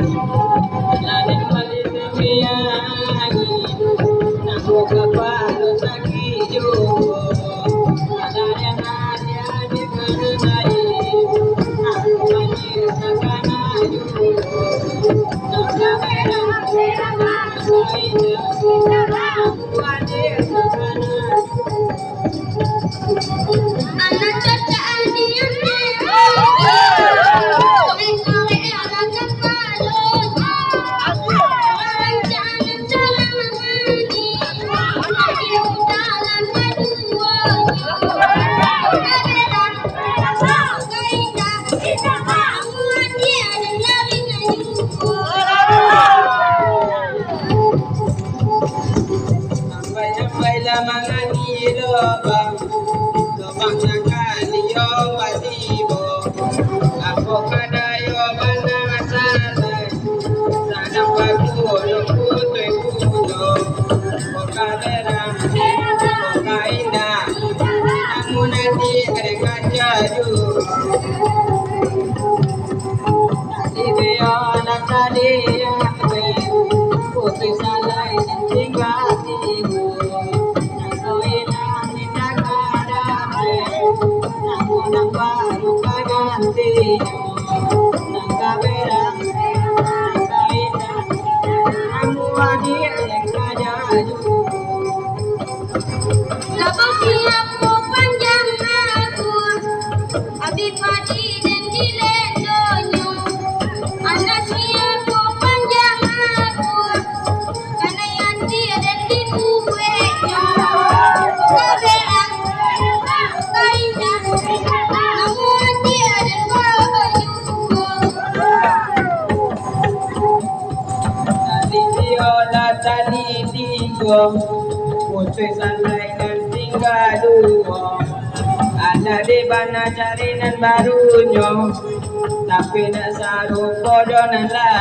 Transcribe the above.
Lain balik terbiangi, nak buka palu sakit juga. Ada yang ada di kerenai, nak banjir sakana juga. Nak kamera lain nak banjir sakana. Anak caca adian Sampai lamangan di lubang yang kali yo batibo. Aku kadayo mana masalah, sadang baku yo putih pulo. Oka berang, oka indah, namun nanti mereka jaju. Tadi dia nak tadi yang putih salai dan tinggal tibu. Nang baru kaganti, nang kabera, nang kaindah, nang wadi yang kajaju. Labang siapku panjang aku, abi padi dan dilendonyo. Anak siapku panjang aku, karena yang dia dan dibuatnya. Kaberang, kaindah, namun dia dan bawa juga. Tadi viola, tadi tigo, putih santai dan tinggal dua. Ada di mana carinan barunya, tapi nak saru kodonan lah.